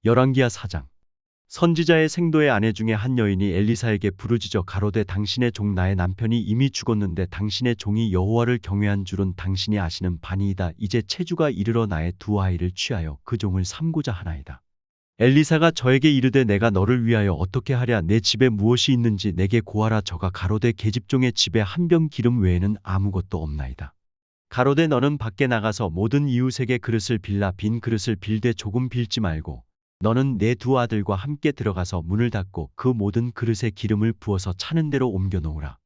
열왕기하 4장. 선지자의 생도의 아내 중에 한 여인이 엘리사에게 부르짖어 가로되 당신의 종 나의 남편이 이미 죽었는데 당신의 종이 여호와를 경외한 줄은 당신이 아시는 바니이다. 이제 체주가 이르러 나의 두 아이를 취하여 그 종을 삼고자 하나이다. 엘리사가 저에게 이르되 내가 너를 위하여 어떻게 하랴. 내 집에 무엇이 있는지 내게 고하라. 저가 가로되 계집종의 집에 한 병 기름 외에는 아무것도 없나이다. 가로되 너는 밖에 나가서 모든 이웃에게 그릇을 빌라. 빈 그릇을 빌되 조금 빌지 말고 너는 내 두 아들과 함께 들어가서 문을 닫고 그 모든 그릇에 기름을 부어서 차는 대로 옮겨 놓으라.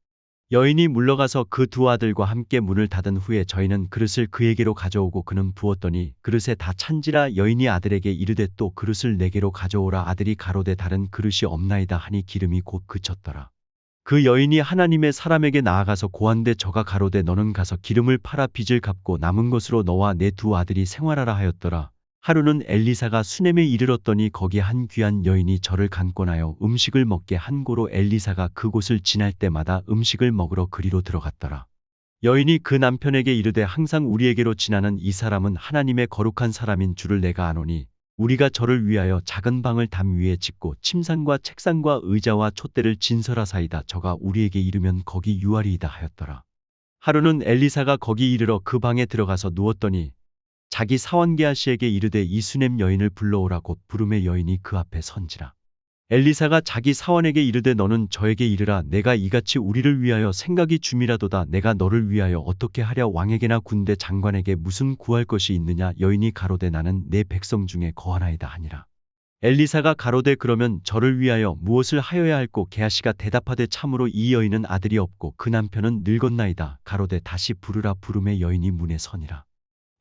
여인이 물러가서 그 두 아들과 함께 문을 닫은 후에 저희는 그릇을 그에게로 가져오고 그는 부었더니 그릇에 다 찬지라. 여인이 아들에게 이르되 또 그릇을 내게로 가져오라. 아들이 가로되 다른 그릇이 없나이다 하니 기름이 곧 그쳤더라. 그 여인이 하나님의 사람에게 나아가서 고한데 저가 가로되 너는 가서 기름을 팔아 빚을 갚고 남은 것으로 너와 내 두 아들이 생활하라 하였더라. 하루는 엘리사가 수넴에 이르렀더니 거기 한 귀한 여인이 저를 간권하여 음식을 먹게 한 고로 엘리사가 그곳을 지날 때마다 음식을 먹으러 그리로 들어갔더라. 여인이 그 남편에게 이르되 항상 우리에게로 지나는 이 사람은 하나님의 거룩한 사람인 줄을 내가 아노니 우리가 저를 위하여 작은 방을 담 위에 짓고 침상과 책상과 의자와 촛대를 진설하사이다. 저가 우리에게 이르면 거기 유하리이다 하였더라. 하루는 엘리사가 거기 이르러 그 방에 들어가서 누웠더니 자기 사원 게하시에게 이르되 이 수넴 여인을 불러오라. 곧 부름에 여인이 그 앞에 선지라. 엘리사가 자기 사원에게 이르되 너는 저에게 이르라. 내가 이같이 우리를 위하여 생각이 줌이라도다. 내가 너를 위하여 어떻게 하랴. 왕에게나 군대 장관에게 무슨 구할 것이 있느냐. 여인이 가로되 나는 내 백성 중에 거하나이다 하니라. 엘리사가 가로되 그러면 저를 위하여 무엇을 하여야 할꼬. 게하시가 대답하되 참으로 이 여인은 아들이 없고 그 남편은 늙었나이다. 가로되 다시 부르라. 부름에 여인이 문에 서니라.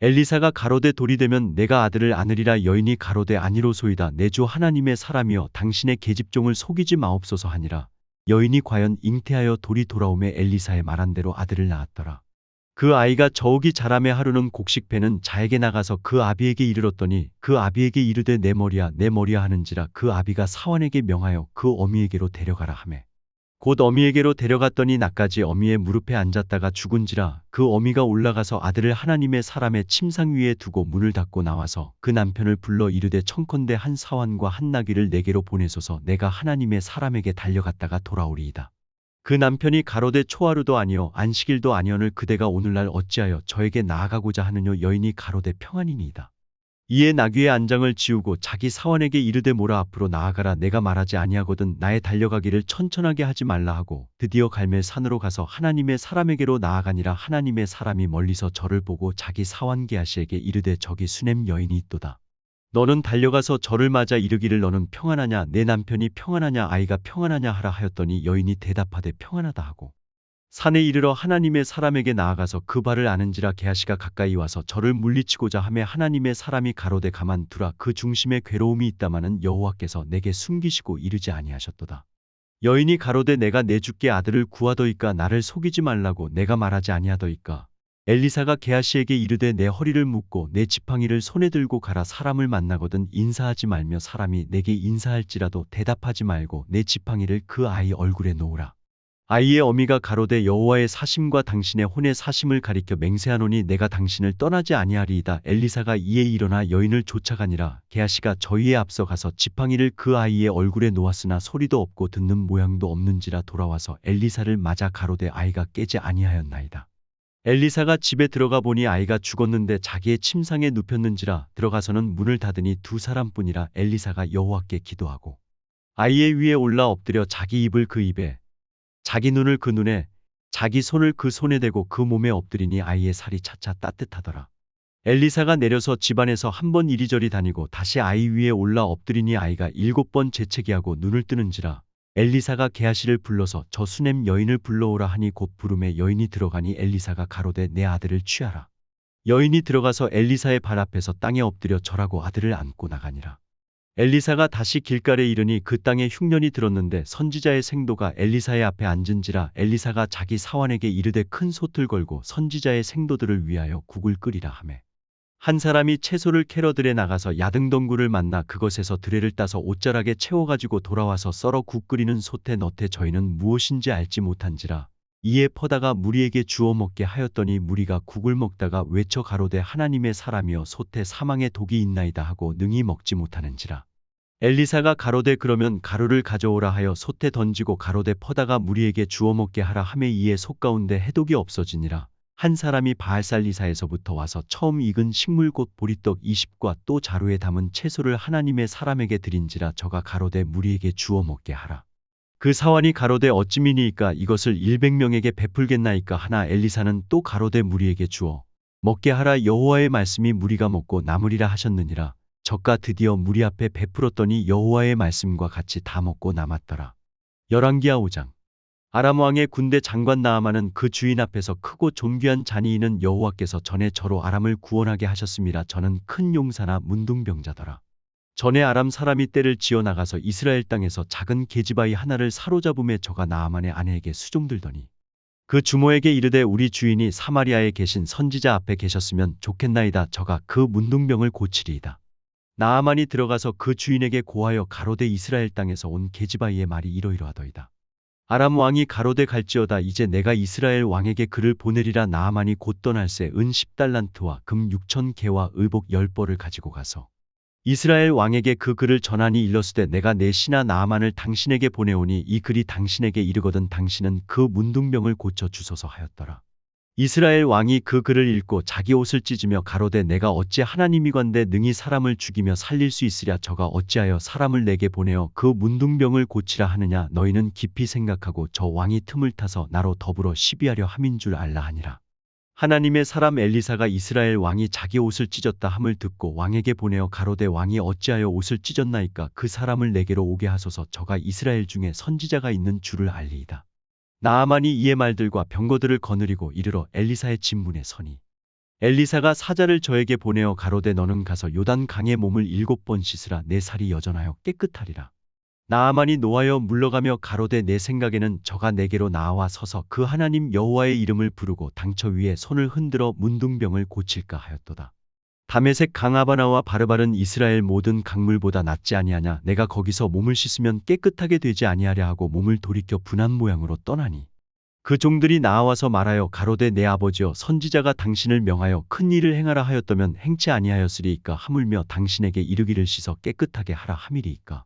엘리사가 가로되 돌이 되면 내가 아들을 안으리라. 여인이 가로되 아니로소이다. 내 주 하나님의 사람이여 당신의 계집종을 속이지 마옵소서 하니라. 여인이 과연 잉태하여 돌이 돌아오매 엘리사의 말한 대로 아들을 낳았더라. 그 아이가 저욱이 자라매 하루는 곡식배는 자에게 나가서 그 아비에게 이르렀더니 그 아비에게 이르되 내 머리야 내 머리야 하는지라. 그 아비가 사환에게 명하여 그 어미에게로 데려가라 하매 곧 어미에게로 데려갔더니 낮까지 어미의 무릎에 앉았다가 죽은지라. 그 어미가 올라가서 아들을 하나님의 사람의 침상 위에 두고 문을 닫고 나와서 그 남편을 불러 이르되 청컨대 한 사환과 한 나귀를 내게로 보내소서. 내가 하나님의 사람에게 달려갔다가 돌아오리이다. 그 남편이 가로되 초하루도 아니요 안식일도 아니오늘 그대가 오늘날 어찌하여 저에게 나아가고자 하느뇨. 여인이 가로되 평안이니이다. 이에 나귀의 안장을 지우고 자기 사원에게 이르되 모라. 앞으로 나아가라. 내가 말하지 아니하거든 나의 달려가기를 천천하게 하지 말라 하고 드디어 갈멜 산으로 가서 하나님의 사람에게로 나아가니라. 하나님의 사람이 멀리서 저를 보고 자기 사원 게하시에게 이르되 저기 수넴 여인이 있도다. 너는 달려가서 저를 맞아 이르기를 너는 평안하냐 내 남편이 평안하냐 아이가 평안하냐 하라 하였더니 여인이 대답하되 평안하다 하고 산에 이르러 하나님의 사람에게 나아가서 그 발을 아는지라. 게하시가 가까이 와서 저를 물리치고자 하매 하나님의 사람이 가로되 가만두라. 그 중심에 괴로움이 있다마는 여호와께서 내게 숨기시고 이르지 아니하셨도다. 여인이 가로되 내가 내 주께 아들을 구하더이까 나를 속이지 말라고 내가 말하지 아니하더이까. 엘리사가 게하시에게 이르되 내 허리를 묶고 내 지팡이를 손에 들고 가라. 사람을 만나거든 인사하지 말며 사람이 내게 인사할지라도 대답하지 말고 내 지팡이를 그 아이 얼굴에 놓으라. 아이의 어미가 가로되 여호와의 사심과 당신의 혼의 사심을 가리켜 맹세하노니 내가 당신을 떠나지 아니하리이다. 엘리사가 이에 일어나 여인을 쫓아가니라. 게하시가 저희에 앞서 가서 지팡이를 그 아이의 얼굴에 놓았으나 소리도 없고 듣는 모양도 없는지라. 돌아와서 엘리사를 맞아 가로되 아이가 깨지 아니하였나이다. 엘리사가 집에 들어가 보니 아이가 죽었는데 자기의 침상에 눕혔는지라. 들어가서는 문을 닫으니 두 사람뿐이라. 엘리사가 여호와께 기도하고 아이의 위에 올라 엎드려 자기 입을 그 입에 자기 눈을 그 눈에 자기 손을 그 손에 대고 그 몸에 엎드리니 아이의 살이 차차 따뜻하더라. 엘리사가 내려서 집안에서 한 번 이리저리 다니고 다시 아이 위에 올라 엎드리니 아이가 7번 재채기하고 눈을 뜨는지라. 엘리사가 게하시를 불러서 저 수넴 여인을 불러오라 하니 곧 부름에 여인이 들어가니 엘리사가 가로되 내 아들을 취하라. 여인이 들어가서 엘리사의 발 앞에서 땅에 엎드려 절하고 아들을 안고 나가니라. 엘리사가 다시 길갈에 이르니 그 땅에 흉년이 들었는데 선지자의 생도가 엘리사의 앞에 앉은지라. 엘리사가 자기 사원에게 이르되 큰 솥을 걸고 선지자의 생도들을 위하여 국을 끓이라 하매 한 사람이 채소를 캐러 들에 나가서 야등덩굴을 만나 그것에서 드레를 따서 옷자락에 채워가지고 돌아와서 썰어 국 끓이는 솥에 넣되 저희는 무엇인지 알지 못한지라. 이에 퍼다가 무리에게 주어 먹게 하였더니 무리가 국을 먹다가 외쳐 가로되 하나님의 사람이여 솥에 사망의 독이 있나이다 하고 능히 먹지 못하는지라. 엘리사가 가로되 그러면 가루를 가져오라 하여 솥에 던지고 가로되 퍼다가 무리에게 주어 먹게 하라 하매 이에 솥 가운데 해독이 없어지니라. 한 사람이 바알살리사에서부터 와서 처음 익은 식물 곧 보리떡 20과 또 자루에 담은 채소를 하나님의 사람에게 드린지라. 저가 가로되 무리에게 주어 먹게 하라. 그 사환이 가로되 어찌미니이까 이것을 100명에게 베풀겠나이까 하나 엘리사는 또 가로되 무리에게 주어 먹게 하라. 여호와의 말씀이 무리가 먹고 남으리라 하셨느니라. 저가 드디어 무리 앞에 베풀었더니 여호와의 말씀과 같이 다 먹고 남았더라. 열왕기하 5장. 아람 왕의 군대 장관 나아만은 그 주인 앞에서 크고 존귀한 잔이 있는 여호와께서 전에 저로 아람을 구원하게 하셨음이라. 저는 큰 용사나 문둥병자더라. 전에 아람 사람이 떼를 지어 나가서 이스라엘 땅에서 작은 계집아이 하나를 사로잡음에 저가 나아만의 아내에게 수종들더니 그 주모에게 이르되 우리 주인이 사마리아에 계신 선지자 앞에 계셨으면 좋겠나이다. 저가 그 문둥병을 고치리이다. 나아만이 들어가서 그 주인에게 고하여 가로되 이스라엘 땅에서 온 계집아이의 말이 이러이러하더이다. 아람 왕이 가로되 갈지어다. 이제 내가 이스라엘 왕에게 그를 보내리라. 나아만이 곧 떠날새 은 10달란트와 금 6,000개와 의복 10벌을 가지고 가서 이스라엘 왕에게 그 글을 전하니 일러스되 내가 내 신하 나아만을 당신에게 보내오니 이 글이 당신에게 이르거든 당신은 그 문둥병을 고쳐 주소서 하였더라. 이스라엘 왕이 그 글을 읽고 자기 옷을 찢으며 가로되 내가 어찌 하나님이건대 능히 사람을 죽이며 살릴 수 있으랴. 저가 어찌하여 사람을 내게 보내어 그 문둥병을 고치라 하느냐. 너희는 깊이 생각하고 저 왕이 틈을 타서 나로 더불어 시비하려 함인 줄 알라 하니라. 하나님의 사람 엘리사가 이스라엘 왕이 자기 옷을 찢었다 함을 듣고 왕에게 보내어 가로되 왕이 어찌하여 옷을 찢었나이까. 그 사람을 내게로 오게 하소서. 저가 이스라엘 중에 선지자가 있는 줄을 알리이다. 나아만이 이에 말들과 병거들을 거느리고 이르러 엘리사의 진문에 서니 엘리사가 사자를 저에게 보내어 가로되 너는 가서 요단 강에 몸을 7번 씻으라. 내 살이 여전하여 깨끗하리라. 나아만이 노하여 물러가며 가로되 내 생각에는 저가 내게로 나와 서서 그 하나님 여호와의 이름을 부르고 당처 위에 손을 흔들어 문둥병을 고칠까 하였도다. 다메섹 강 아바나와 바르바른 이스라엘 모든 강물보다 낫지 아니하냐. 내가 거기서 몸을 씻으면 깨끗하게 되지 아니하랴 하고 몸을 돌이켜 분한 모양으로 떠나니 그 종들이 나와서 말하여 가로되 내 아버지여 선지자가 당신을 명하여 큰 일을 행하라 하였다면 행치 아니하였으리이까. 하물며 당신에게 이르기를 씻어 깨끗하게 하라 함이리이까.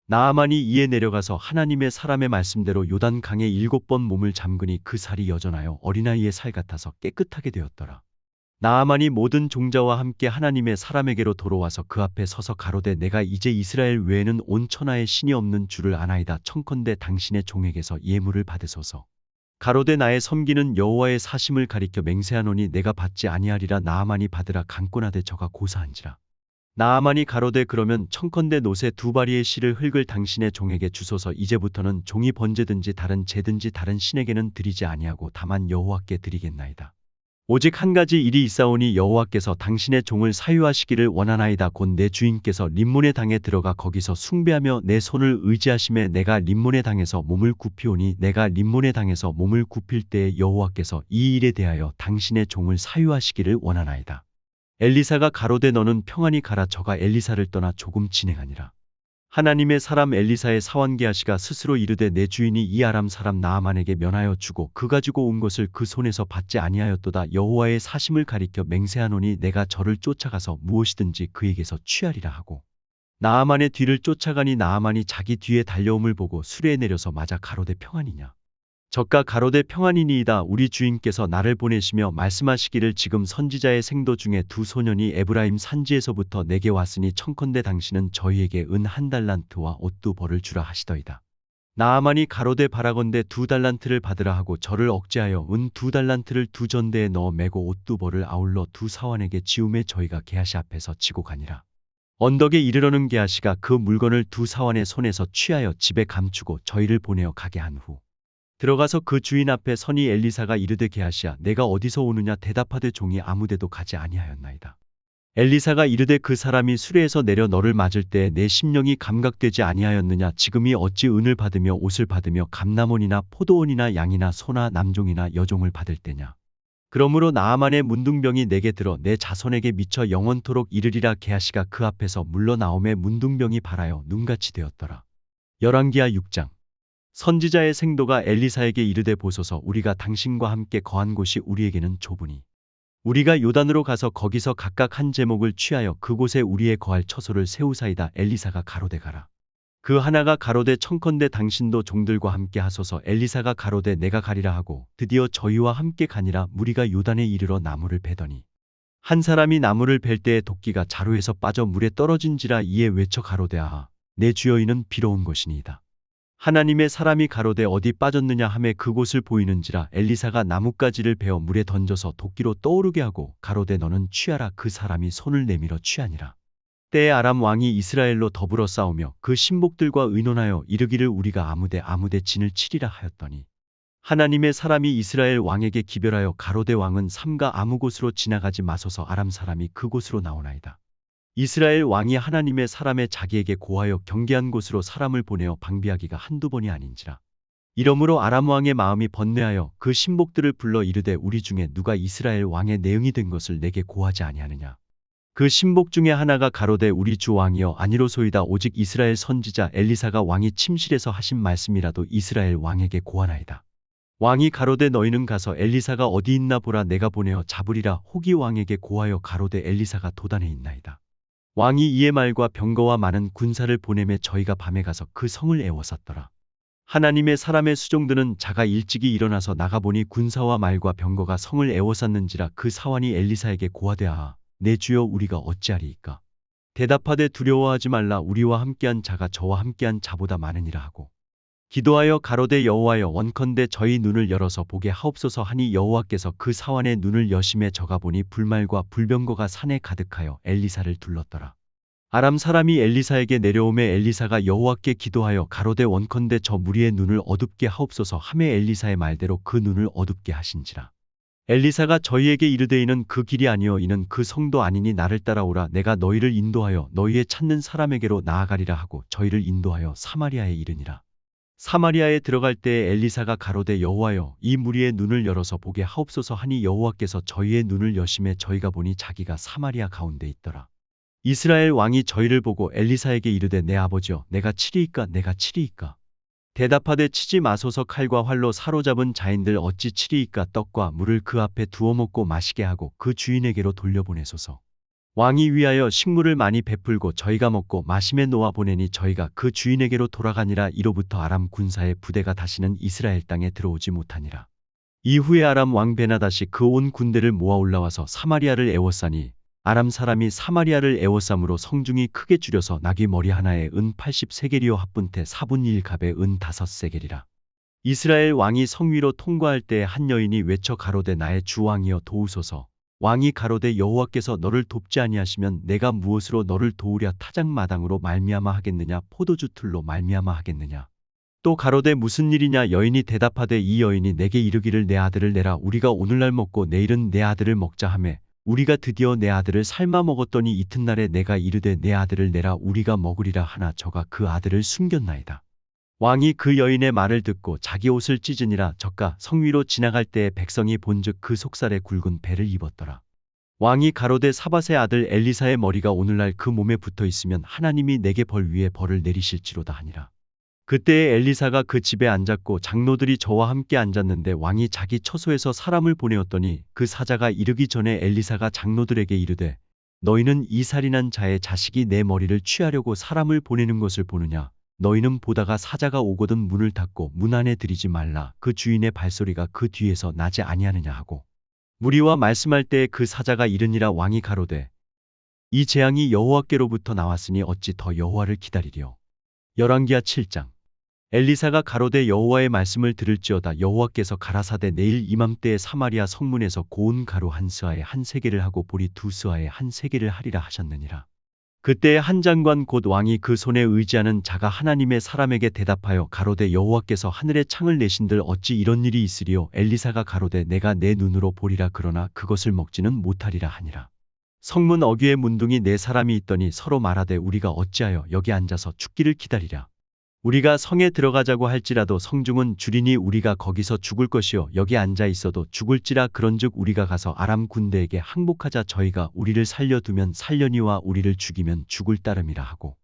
나아만이 이에 내려가서 하나님의 사람의 말씀대로 요단 강에 7번 몸을 잠그니 그 살이 여전하여 어린아이의 살 같아서 깨끗하게 되었더라. 나아만이 모든 종자와 함께 하나님의 사람에게로 돌아와서 그 앞에 서서 가로되 내가 이제 이스라엘 외에는 온 천하에 신이 없는 줄을 아나이다. 청컨대 당신의 종에게서 예물을 받으소서. 가로되 나의 섬기는 여호와의 사심을 가리켜 맹세하노니 내가 받지 아니하리라. 나아만이 받으라 강권하되 저가 고사한지라. 나아만이 가로되 그러면 청컨대 노새 2바리의 실을 흙을 당신의 종에게 주소서. 이제부터는 종이 번제든지 다른 제든지 다른 신에게는 드리지 아니하고 다만 여호와께 드리겠나이다. 오직 한 가지 일이 있사오니 여호와께서 당신의 종을 사유하시기를 원하나이다. 곧 내 주인께서 림몬의 당에 들어가 거기서 숭배하며 내 손을 의지하심에 내가 림몬의 당에서 몸을 굽히오니 내가 림몬의 당에서 몸을 굽힐 때에 여호와께서 이 일에 대하여 당신의 종을 사유하시기를 원하나이다. 엘리사가 가로되 너는 평안히 가라. 저가 엘리사를 떠나 조금 진행하니라. 하나님의 사람 엘리사의 사환 게하시가 스스로 이르되 내 주인이 이 아람 사람 나아만에게 면하여 주고 그 가지고 온 것을 그 손에서 받지 아니하였도다. 여호와의 사심을 가리켜 맹세하노니 내가 저를 쫓아가서 무엇이든지 그에게서 취하리라 하고 나아만의 뒤를 쫓아가니 나아만이 자기 뒤에 달려옴을 보고 수레에 내려서 맞아 가로되 평안이냐. 저가 가로되 평안이니이다. 우리 주인께서 나를 보내시며 말씀하시기를 지금 선지자의 생도 중에 2 소년이 에브라임 산지에서부터 내게 왔으니 청컨대 당신은 저희에게 은 1달란트와 옷 2벌을 주라 하시더이다. 나아만이 가로되 바라건대 2달란트를 받으라 하고 저를 억제하여 은 2달란트를 2전대에 넣어 메고 옷 2벌을 아울러 2 사환에게 지우매 저희가 게하시 앞에서 지고 가니라. 언덕에 이르러는 게하시가 그 물건을 2 사환의 손에서 취하여 집에 감추고 저희를 보내어 가게 한 후 들어가서 그 주인 앞에 서니 엘리사가 이르되 게하시야 내가 어디서 오느냐. 대답하되 종이 아무데도 가지 아니하였나이다. 엘리사가 이르되 그 사람이 수레에서 내려 너를 맞을 때에 내 심령이 감각되지 아니하였느냐. 지금이 어찌 은을 받으며 옷을 받으며 감남원이나 포도원이나 양이나 소나 남종이나 여종을 받을 때냐. 그러므로 나아만의 문둥병이 내게 들어 내 자손에게 미쳐 영원토록 이르리라. 게하시가 그 앞에서 물러나오매 문둥병이 발하여 눈같이 되었더라. 열왕기하 6장. 선지자의 생도가 엘리사에게 이르되 보소서. 우리가 당신과 함께 거한 곳이 우리에게는 좁으니 우리가 요단으로 가서 거기서 각각 한 제목을 취하여 그곳에 우리의 거할 처소를 세우사이다. 엘리사가 가로되 가라. 그 하나가 가로되 청컨대 당신도 종들과 함께 하소서. 엘리사가 가로되 내가 가리라 하고 드디어 저희와 함께 가니라. 무리가 요단에 이르러 나무를 베더니 한 사람이 나무를 벨 때에 도끼가 자루에서 빠져 물에 떨어진지라. 이에 외쳐 가로되 아하 내 주여 이는 비로 온 것이니이다. 하나님의 사람이 가로되 어디 빠졌느냐 하매 그곳을 보이는지라. 엘리사가 나뭇가지를 베어 물에 던져서 도끼로 떠오르게 하고 가로되 너는 취하라. 그 사람이 손을 내밀어 취하니라. 때에 아람 왕이 이스라엘로 더불어 싸우며 그 신복들과 의논하여 이르기를 우리가 아무데 진을 치리라 하였더니 하나님의 사람이 이스라엘 왕에게 기별하여 가로되 왕은 삼가 아무 곳으로 지나가지 마소서. 아람 사람이 그곳으로 나오나이다. 이스라엘 왕이 하나님의 사람의 자기에게 고하여 경계한 곳으로 사람을 보내어 방비하기가 한두 번이 아닌지라. 이러므로 아람 왕의 마음이 번뇌하여 그 신복들을 불러 이르되 우리 중에 누가 이스라엘 왕의 내응이 된 것을 내게 고하지 아니하느냐. 그 신복 중에 하나가 가로되 우리 주 왕이여 아니로소이다. 오직 이스라엘 선지자 엘리사가 왕이 침실에서 하신 말씀이라도 이스라엘 왕에게 고하나이다. 왕이 가로되 너희는 가서 엘리사가 어디 있나 보라. 내가 보내어 잡으리라. 혹이 왕에게 고하여 가로되 엘리사가 도단에 있나이다. 왕이 이에 말과 병거와 많은 군사를 보내매 저희가 밤에 가서 그 성을 에워쌌더라. 하나님의 사람의 수종들은 자가 일찍이 일어나서 나가보니 군사와 말과 병거가 성을 에워쌌는지라. 그 사환이 엘리사에게 고하되 아하 내 주여 우리가 어찌하리이까. 대답하되 두려워하지 말라. 우리와 함께한 자가 저와 함께한 자보다 많으니라 하고 기도하여 가로되 여호와여 원컨대 저희 눈을 열어서 보게 하옵소서 하니 여호와께서 그 사환의 눈을 여심해 저가 보니 불말과 불병거가 산에 가득하여 엘리사를 둘렀더라. 아람 사람이 엘리사에게 내려오매 엘리사가 여호와께 기도하여 가로되 원컨대 저 무리의 눈을 어둡게 하옵소서 하매 엘리사의 말대로 그 눈을 어둡게 하신지라. 엘리사가 저희에게 이르되 이는 그 길이 아니요 이는 그 성도 아니니 나를 따라오라. 내가 너희를 인도하여 너희의 찾는 사람에게로 나아가리라 하고 저희를 인도하여 사마리아에 이르니라. 사마리아에 들어갈 때에 엘리사가 가로되 여호와여 이 무리의 눈을 열어서 보게 하옵소서 하니 여호와께서 저희의 눈을 여심해 저희가 보니 자기가 사마리아 가운데 있더라. 이스라엘 왕이 저희를 보고 엘리사에게 이르되 내 아버지여 내가 치리이까. 내가 치리이까. 대답하되 치지 마소서. 칼과 활로 사로잡은 자인들 어찌 치리이까. 떡과 물을 그 앞에 두어 먹고 마시게 하고 그 주인에게로 돌려보내소서. 왕이 위하여 식물을 많이 베풀고 저희가 먹고 마심에 놓아 보내니 저희가 그 주인에게로 돌아가니라. 이로부터 아람 군사의 부대가 다시는 이스라엘 땅에 들어오지 못하니라. 이후에 아람 왕 베나다시 그 온 군대를 모아 올라와서 사마리아를 에워싸니 아람 사람이 사마리아를 에워싸므로 성중이 크게 줄여서 나귀 머리 하나에 은 80세겔이요 합분태 4분 1갑에 은 5세겔이라. 이스라엘 왕이 성 위로 통과할 때에 한 여인이 외쳐 가로되 나의 주 왕이여 도우소서. 왕이 가로되 여호와께서 너를 돕지 아니하시면 내가 무엇으로 너를 도우랴. 타작마당으로 말미암아 하겠느냐 포도주 틀로 말미암아 하겠느냐. 또 가로되 무슨 일이냐. 여인이 대답하되 이 여인이 내게 이르기를 내 아들을 내라. 우리가 오늘날 먹고 내일은 내 아들을 먹자 하매 우리가 드디어 내 아들을 삶아 먹었더니 이튿날에 내가 이르되 내 아들을 내라 우리가 먹으리라 하나 저가 그 아들을 숨겼나이다. 왕이 그 여인의 말을 듣고 자기 옷을 찢으니라. 저가 성 위로 지나갈 때에 백성이 본즉 그 속살에 굵은 배를 입었더라. 왕이 가로되 사밧의 아들 엘리사의 머리가 오늘날 그 몸에 붙어 있으면 하나님이 내게 벌 위에 벌을 내리실지로다 하니라. 그때에 엘리사가 그 집에 앉았고 장로들이 저와 함께 앉았는데 왕이 자기 처소에서 사람을 보내었더니 그 사자가 이르기 전에 엘리사가 장로들에게 이르되 너희는 이 살인한 자의 자식이 내 머리를 취하려고 사람을 보내는 것을 보느냐. 너희는 보다가 사자가 오거든 문을 닫고 문 안에 들이지 말라. 그 주인의 발소리가 그 뒤에서 나지 아니하느냐 하고 무리와 말씀할 때에 그 사자가 이르니라. 왕이 가로되 이 재앙이 여호와께로부터 나왔으니 어찌 더 여호와를 기다리리요. 열왕기하 7장. 엘리사가 가로되 여호와의 말씀을 들을지어다. 여호와께서 가라사대 내일 이맘때에 사마리아 성문에서 고운 가루 한 스아에 한 세겔을 하고 보리 2스아에 한 세겔을 하리라 하셨느니라. 그때에 한 장관 곧 왕이 그 손에 의지하는 자가 하나님의 사람에게 대답하여 가로되 여호와께서 하늘에 창을 내신들 어찌 이런 일이 있으리요. 엘리사가 가로되 내가 내 눈으로 보리라 그러나 그것을 먹지는 못하리라 하니라. 성문 어귀에 문둥이 4사람이 있더니 서로 말하되 우리가 어찌하여 여기 앉아서 죽기를 기다리랴. 우리가 성에 들어가자고 할지라도 성중은 줄이니 우리가 거기서 죽을 것이요 여기 앉아 있어도 죽을지라. 그런즉 우리가 가서 아람 군대에게 항복하자. 저희가 우리를 살려두면 살려니와 우리를 죽이면 죽을 따름이라 하고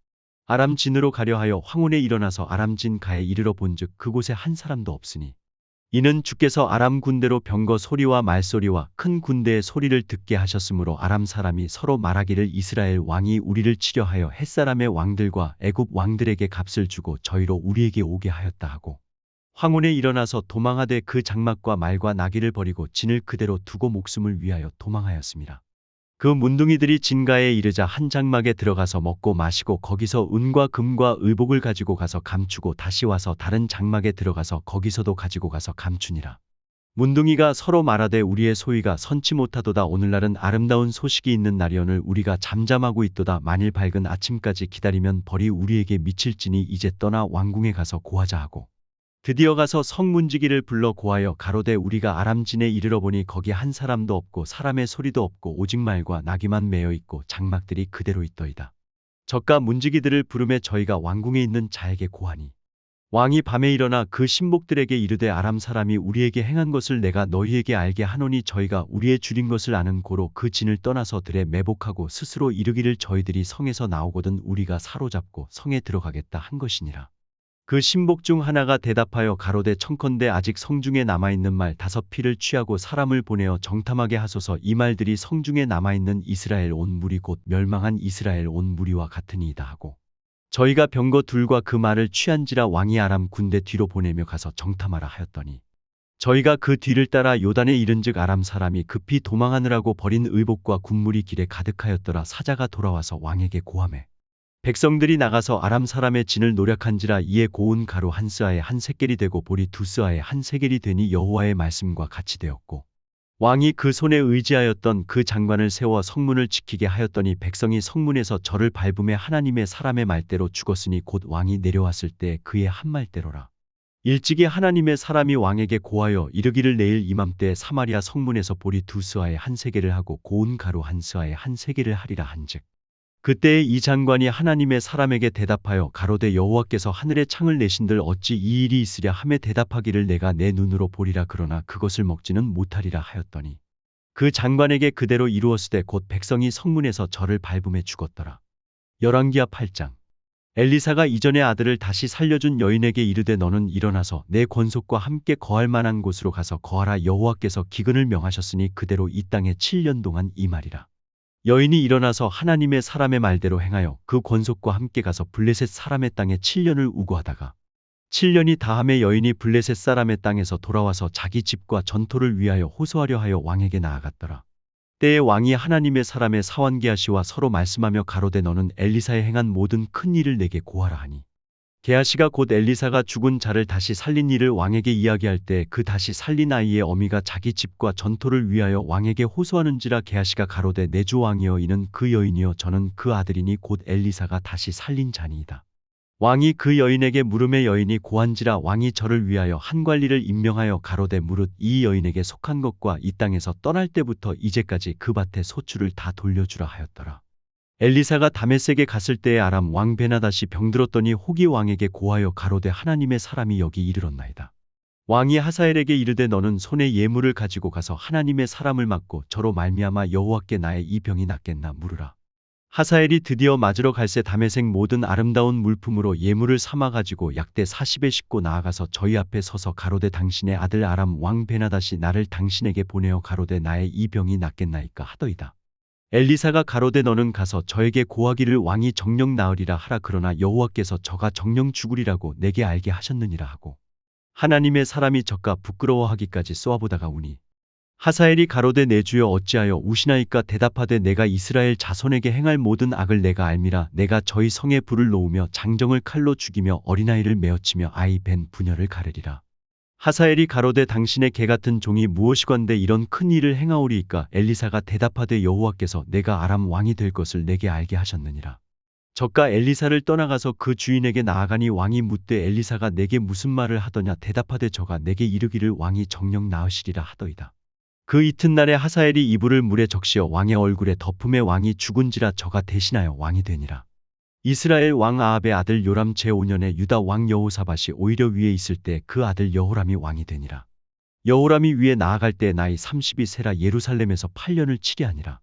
아람 진으로 가려 하여 황혼에 일어나서 아람 진 가에 이르러 본즉 그곳에 한 사람도 없으니 이는 주께서 아람 군대로 병거 소리와 말소리와 큰 군대의 소리를 듣게 하셨으므로 아람 사람이 서로 말하기를 이스라엘 왕이 우리를 치려 하여 햇사람의 왕들과 애굽 왕들에게 값을 주고 저희로 우리에게 오게 하였다 하고 황혼에 일어나서 도망하되 그 장막과 말과 나귀를 버리고 진을 그대로 두고 목숨을 위하여 도망하였습니다. 그 문둥이들이 진가에 이르자 한 장막에 들어가서 먹고 마시고 거기서 은과 금과 의복을 가지고 가서 감추고 다시 와서 다른 장막에 들어가서 거기서도 가지고 가서 감추니라. 문둥이가 서로 말하되 우리의 소위가 선치 못하도다. 오늘날은 아름다운 소식이 있는 날이오늘 우리가 잠잠하고 있도다. 만일 밝은 아침까지 기다리면 벌이 우리에게 미칠지니 이제 떠나 왕궁에 가서 고하자 하고 드디어 가서 성문지기를 불러 고하여 가로되 우리가 아람진에 이르러 보니 거기 한 사람도 없고 사람의 소리도 없고 오직 말과 나귀만 매여 있고 장막들이 그대로 있더이다. 저가 문지기들을 부르매 저희가 왕궁에 있는 자에게 고하니 왕이 밤에 일어나 그 신복들에게 이르되 아람 사람이 우리에게 행한 것을 내가 너희에게 알게 하노니 저희가 우리의 줄인 것을 아는 고로 그 진을 떠나서 들에 매복하고 스스로 이르기를 저희들이 성에서 나오거든 우리가 사로잡고 성에 들어가겠다 한 것이니라. 그 신복 중 하나가 대답하여 가로되 청컨대 아직 성중에 남아있는 말 5필을 취하고 사람을 보내어 정탐하게 하소서. 이 말들이 성중에 남아있는 이스라엘 온 무리 곧 멸망한 이스라엘 온 무리와 같으니이다 하고 저희가 병거 둘과 그 말을 취한지라 왕이 아람 군대 뒤로 보내며 가서 정탐하라 하였더니 저희가 그 뒤를 따라 요단에 이른즉 아람 사람이 급히 도망하느라고 버린 의복과 군물이 길에 가득하였더라. 사자가 돌아와서 왕에게 고하매 백성들이 나가서 아람 사람의 진을 노략한지라. 이에 고운 가루 한 스아에 한 세겔이 되고 보리 2스아에 한 세겔이 되니 여호와의 말씀과 같이 되었고 왕이 그 손에 의지하였던 그 장관을 세워 성문을 지키게 하였더니 백성이 성문에서 저를 밟음에 하나님의 사람의 말대로 죽었으니 곧 왕이 내려왔을 때 그의 한 말대로라. 일찍이 하나님의 사람이 왕에게 고하여 이르기를 내일 이맘때 사마리아 성문에서 보리 2스아에 한 세겔을 하고 고운 가루 한 스아에 한 세겔을 하리라 한즉 그때에 이 장관이 하나님의 사람에게 대답하여 가로되 여호와께서 하늘에 창을 내신들 어찌 이 일이 있으랴 하매 대답하기를 내가 내 눈으로 보리라 그러나 그것을 먹지는 못하리라 하였더니 그 장관에게 그대로 이루었으되 곧 백성이 성문에서 저를 밟음에 죽었더라. 열왕기하 8장. 엘리사가 이전에 아들을 다시 살려준 여인에게 이르되 너는 일어나서 내 권속과 함께 거할 만한 곳으로 가서 거하라. 여호와께서 기근을 명하셨으니 그대로 이 땅에 7년 동안 임하리라. 여인이 일어나서 하나님의 사람의 말대로 행하여 그 권속과 함께 가서 블레셋 사람의 땅에 7년을 우고하다가 7년이 다함에 여인이 블레셋 사람의 땅에서 돌아와서 자기 집과 전토를 위하여 호소하려 하여 왕에게 나아갔더라. 때에 왕이 하나님의 사람의 사원 게하시와 서로 말씀하며 가로되 너는 엘리사의 행한 모든 큰 일을 내게 고하라 하니 게하시가 곧 엘리사가 죽은 자를 다시 살린 일을 왕에게 이야기할 때 그 다시 살린 아이의 어미가 자기 집과 전토를 위하여 왕에게 호소하는지라. 게하시가 가로되 내 주 왕이여 이는 그 여인이여 저는 그 아들이니 곧 엘리사가 다시 살린 자니이다. 왕이 그 여인에게 물음에 여인이 고한지라. 왕이 저를 위하여 한 관리를 임명하여 가로되 무릇 이 여인에게 속한 것과 이 땅에서 떠날 때부터 이제까지 그 밭의 소출을 다 돌려주라 하였더라. 엘리사가 다메섹에 갔을 때에 아람 왕 베나닷이 병들었더니 호기 왕에게 고하여 가로되 하나님의 사람이 여기 이르렀나이다. 왕이 하사엘에게 이르되 너는 손에 예물을 가지고 가서 하나님의 사람을 맞고 저로 말미암아 여호와께 나의 이 병이 낫겠나 물으라. 하사엘이 드디어 맞으러 갈새 다메섹 모든 아름다운 물품으로 예물을 삼아 가지고 약대 40에 싣고 나아가서 저희 앞에 서서 가로되 당신의 아들 아람 왕 베나닷이 나를 당신에게 보내어 가로되 나의 이 병이 낫겠나이까 하더이다. 엘리사가 가로되 너는 가서 저에게 고하기를 왕이 정녕 나으리라 하라. 그러나 여호와께서 저가 정녕 죽으리라고 내게 알게 하셨느니라 하고 하나님의 사람이 저가 부끄러워하기까지 쏘아보다가 우니 하사엘이 가로되 내 주여 어찌하여 우시나이까 대답하되 내가 이스라엘 자손에게 행할 모든 악을 내가 알미라. 내가 저희 성에 불을 놓으며 장정을 칼로 죽이며 어린아이를 메어치며 아이 벤 부녀를 가르리라. 하사엘이 가로되 당신의 개같은 종이 무엇이건대 이런 큰 일을 행하오리이까. 엘리사가 대답하되 여호와께서 내가 아람 왕이 될 것을 내게 알게 하셨느니라. 저가 엘리사를 떠나가서 그 주인에게 나아가니 왕이 묻되 엘리사가 내게 무슨 말을 하더냐. 대답하되 저가 내게 이르기를 왕이 정녕 나으시리라 하더이다. 그 이튿날에 하사엘이 이불을 물에 적시어 왕의 얼굴에 덮음에 왕이 죽은지라. 저가 대신하여 왕이 되니라. 이스라엘 왕 아합의 아들 요람 제5년에 유다 왕 여호사밧이 오히려 위에 있을 때 그 아들 여호람이 왕이 되니라. 여호람이 위에 나아갈 때 나이 32세라 예루살렘에서 8년을 치리하니라.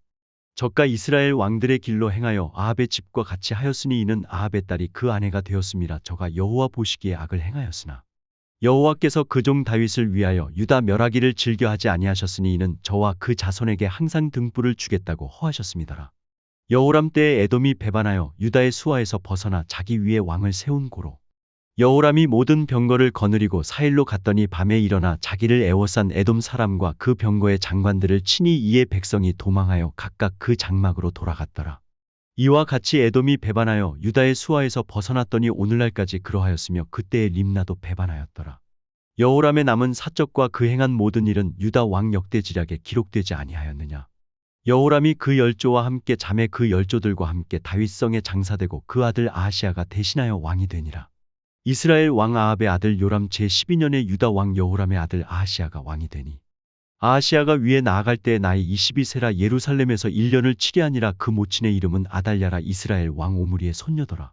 저가 이스라엘 왕들의 길로 행하여 아합의 집과 같이 하였으니 이는 아합의 딸이 그 아내가 되었음이라. 저가 여호와 보시기에 악을 행하였으나 여호와께서 그 종 다윗을 위하여 유다 멸하기를 즐겨하지 아니하셨으니 이는 저와 그 자손에게 항상 등불을 주겠다고 허하셨음이더라. 여호람 때에 에돔이 배반하여 유다의 수하에서 벗어나 자기 위에 왕을 세운 고로 여호람이 모든 병거를 거느리고 사일로 갔더니 밤에 일어나 자기를 애워싼 에돔 사람과 그 병거의 장관들을 치니 이에 백성이 도망하여 각각 그 장막으로 돌아갔더라. 이와 같이 에돔이 배반하여 유다의 수하에서 벗어났더니 오늘날까지 그러하였으며 그때의 림나도 배반하였더라. 여호람의 남은 사적과 그 행한 모든 일은 유다 왕 역대지략에 기록되지 아니하였느냐. 여호람이 그 열조와 함께 자매 그 열조들과 함께 다윗성에 장사되고 그 아들 아하시아가 대신하여 왕이 되니라. 이스라엘 왕 아합의 아들 요람 제12년에 유다 왕 여호람의 아들 아하시아가 왕이 되니 아하시아가 위에 나아갈 때에 나이 22세라 예루살렘에서 1년을 치리하니라. 그 모친의 이름은 아달랴라 이스라엘 왕 오므리의 손녀더라.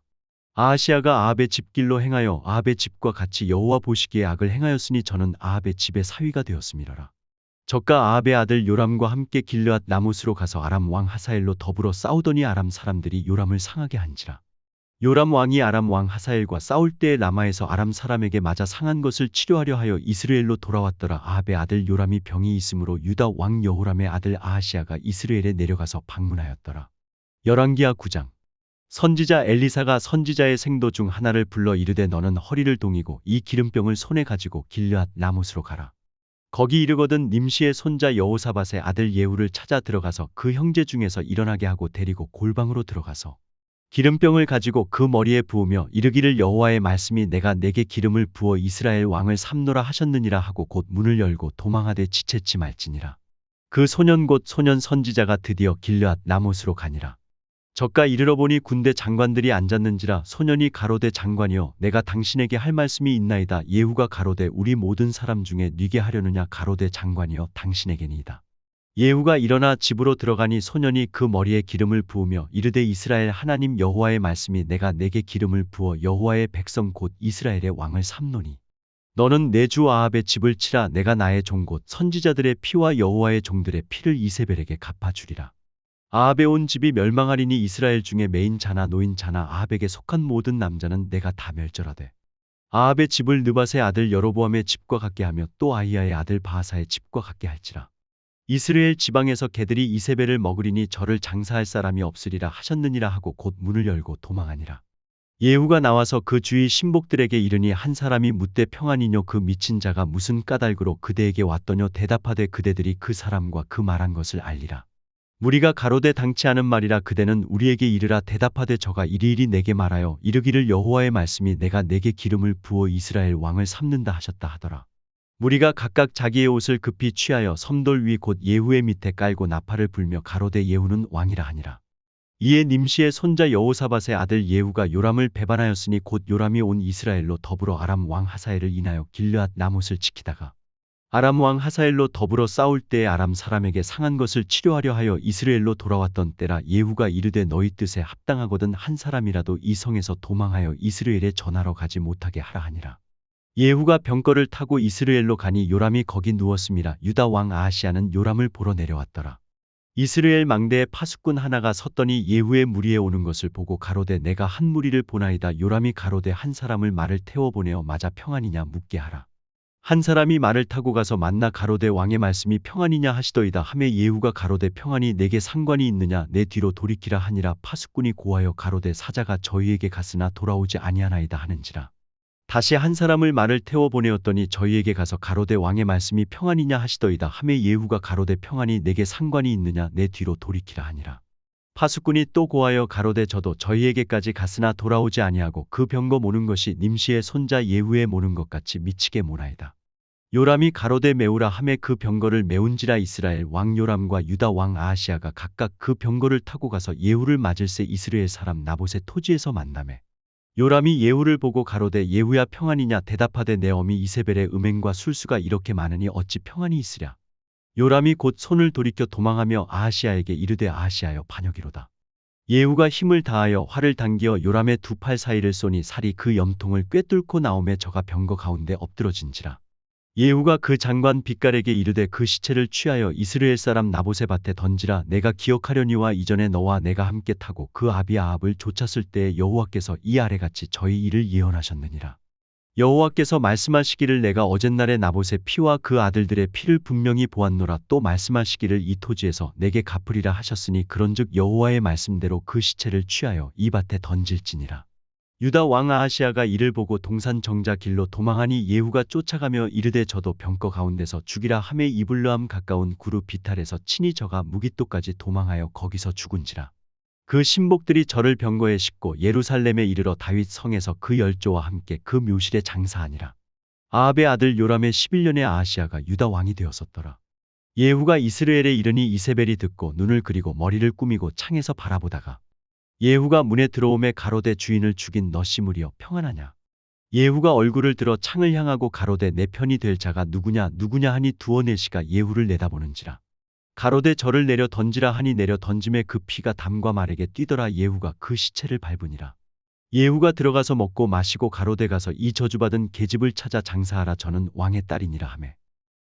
아하시아가 아합의 집길로 행하여 아합의 집과 같이 여호와 보시기에 악을 행하였으니 저는 아합의 집의 사위가 되었음이러라. 저가 아합의 아들 요람과 함께 길르앗 라못으로 가서 아람 왕 하사엘로 더불어 싸우더니 아람 사람들이 요람을 상하게 한지라. 요람 왕이 아람 왕 하사엘과 싸울 때에 라마에서 아람 사람에게 맞아 상한 것을 치료하려 하여 이스라엘로 돌아왔더라. 아합의 아들 요람이 병이 있으므로 유다 왕 여호람의 아들 아하시아가 이스라엘에 내려가서 방문하였더라. 열왕기하 9장. 선지자 엘리사가 선지자의 생도 중 하나를 불러 이르되 너는 허리를 동이고 이 기름병을 손에 가지고 길르앗 라못으로 가라. 거기 이르거든 님시의 손자 여호사밧의 아들 예후를 찾아 들어가서 그 형제 중에서 일어나게 하고 데리고 골방으로 들어가서 기름병을 가지고 그 머리에 부으며 이르기를 여호와의 말씀이 내가 내게 기름을 부어 이스라엘 왕을 삼노라 하셨느니라 하고 곧 문을 열고 도망하되 지체치 말지니라. 그 소년 곧 소년 선지자가 드디어 길르앗 라못으로 가니라. 저가 이르러 보니 군대 장관들이 앉았는지라. 소년이 가로되 장관이여 내가 당신에게 할 말씀이 있나이다. 예후가 가로되 우리 모든 사람 중에 뉘게 하려느냐. 가로되 장관이여 당신에게니이다. 예후가 일어나 집으로 들어가니 소년이 그 머리에 기름을 부으며 이르되 이스라엘 하나님 여호와의 말씀이 내가 내게 기름을 부어 여호와의 백성 곧 이스라엘의 왕을 삼노니 너는 내 주 아합의 집을 치라. 내가 나의 종 곧 선지자들의 피와 여호와의 종들의 피를 이세벨에게 갚아주리라. 아합의 온 집이 멸망하리니 이스라엘 중에 매인 자나 노인 자나 아합에게 속한 모든 남자는 내가 다 멸절하되 아합의 집을 느밧의 아들 여로보암의 집과 같게 하며 또 아히야의 아들 바하사의 집과 같게 할지라. 이스라엘 지방에서 개들이 이세벨을 먹으리니 저를 장사할 사람이 없으리라 하셨느니라 하고 곧 문을 열고 도망하니라. 예후가 나와서 그 주위 신복들에게 이르니 한 사람이 묻되 평안이뇨. 그 미친 자가 무슨 까닭으로 그대에게 왔더뇨. 대답하되 그대들이 그 사람과 그 말한 것을 알리라. 무리가 가로되 당치 않은 말이라. 그대는 우리에게 이르라. 대답하되 저가 이리이리 내게 말하여 이르기를 여호와의 말씀이 내가 내게 기름을 부어 이스라엘 왕을 삼는다 하셨다 하더라. 무리가 각각 자기의 옷을 급히 취하여 섬돌 위 곧 예후의 밑에 깔고 나팔을 불며 가로되 예후는 왕이라 하니라. 이에 님시의 손자 여호사밧의 아들 예후가 요람을 배반하였으니 곧 요람이 온 이스라엘로 더불어 아람 왕 하사엘을 인하여 길르앗 라못을 지키다가 아람 왕 하사엘로 더불어 싸울 때에 아람 사람에게 상한 것을 치료하려 하여 이스라엘로 돌아왔던 때라. 예후가 이르되 너희 뜻에 합당하거든 한 사람이라도 이 성에서 도망하여 이스라엘에 전하러 가지 못하게 하라 하니라. 예후가 병거를 타고 이스라엘로 가니 요람이 거기 누웠음이라. 유다 왕 아하시아는 요람을 보러 내려왔더라. 이스라엘 망대에 파수꾼 하나가 섰더니 예후의 무리에 오는 것을 보고 가로되 내가 한 무리를 보나이다. 요람이 가로되 한 사람을 말을 태워 보내어 마자 평안이냐 묻게 하라. 한 사람이 말을 타고 가서 만나 가로되 왕의 말씀이 평안이냐 하시더이다 하매 예후가 가로되 평안이 내게 상관이 있느냐. 내 뒤로 돌이키라 하니라. 파수꾼이 고하여 가로되 사자가 저희에게 갔으나 돌아오지 아니하나이다 하는지라. 다시 한 사람을 말을 태워 보내었더니 저희에게 가서 가로되 왕의 말씀이 평안이냐 하시더이다 하매 예후가 가로되 평안이 내게 상관이 있느냐. 내 뒤로 돌이키라 하니라. 파수꾼이 또 고하여 가로되 저도 저희에게까지 갔으나 돌아오지 아니하고 그 병거 모는 것이 님시의 손자 예후의 모는 것 같이 미치게 모나이다. 요람이 가로되 메우라 하매 그 병거를 메운지라. 이스라엘 왕 요람과 유다 왕 아하시아가 각각 그 병거를 타고 가서 예후를 맞을새 이스라엘 사람 나봇의 토지에서 만나매 요람이 예후를 보고 가로되 예후야 평안이냐. 대답하되 내 어미 이세벨의 음행과 술수가 이렇게 많으니 어찌 평안이 있으랴. 요람이 곧 손을 돌이켜 도망하며 아하시아에게 이르되 아하시아여 반역이로다. 예후가 힘을 다하여 활을 당기어 요람의 두 팔 사이를 쏘니 살이 그 염통을 꿰뚫고 나오매 저가 병거 가운데 엎드러진지라. 예후가 그 장관 빛깔에게 이르되 그 시체를 취하여 이스라엘 사람 나봇의 밭에 던지라. 내가 기억하려니와 이전에 너와 내가 함께 타고 그 아비 아합을 쫓았을 때에 여호와께서 이 아래같이 저희 일을 예언하셨느니라. 여호와께서 말씀하시기를 내가 어젯날에 나봇의 피와 그 아들들의 피를 분명히 보았노라. 또 말씀하시기를 이 토지에서 내게 갚으리라 하셨으니 그런즉 여호와의 말씀대로 그 시체를 취하여 이 밭에 던질지니라. 유다 왕 아하시아가 이를 보고 동산 정자 길로 도망하니 예후가 쫓아가며 이르되 저도 병거 가운데서 죽이라 하매 이블르함 가까운 구루 비탈에서 친히 저가 무깃도까지 도망하여 거기서 죽은지라. 그 신복들이 저를 병거에 싣고 예루살렘에 이르러 다윗 성에서 그 열조와 함께 그 묘실에 장사하니라. 아합의 아들 요람의 11년에 아하시아가 유다 왕이 되었었더라. 예후가 이스라엘에 이르니 이세벨이 듣고 눈을 그리고 머리를 꾸미고 창에서 바라보다가 예후가 문에 들어오매 가로되 주인을 죽인 너 시므리여 평안하냐. 예후가 얼굴을 들어 창을 향하고 가로되 내 편이 될 자가 누구냐 누구냐 하니 두어 내시가 예후를 내다보는지라. 가로되 저를 내려 던지라 하니 내려 던짐에 그 피가 담과 말에게 뛰더라. 예후가 그 시체를 밟으니라. 예후가 들어가서 먹고 마시고 가로되 가서 이 저주받은 계집을 찾아 장사하라. 저는 왕의 딸이니라 하매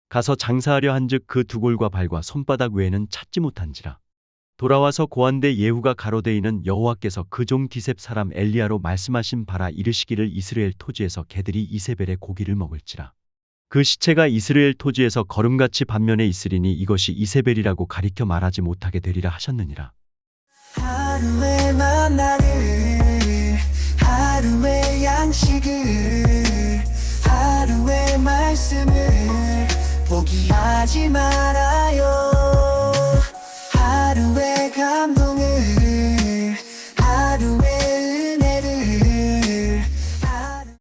가서 장사하려 한즉 그 두골과 발과 손바닥 외에는 찾지 못한지라. 돌아와서 고한데 예후가 가로되 이는 여호와께서 그 종 디셉 사람 엘리야로 말씀하신 바라. 이르시기를 이스라엘 토지에서 개들이 이세벨의 고기를 먹을지라. 그 시체가 이스라엘 토지에서 거름같이 반면에 있으리니 이것이 이세벨이라고 가리켜 말하지 못하게 되리라 하셨느니라. 하루에 만나는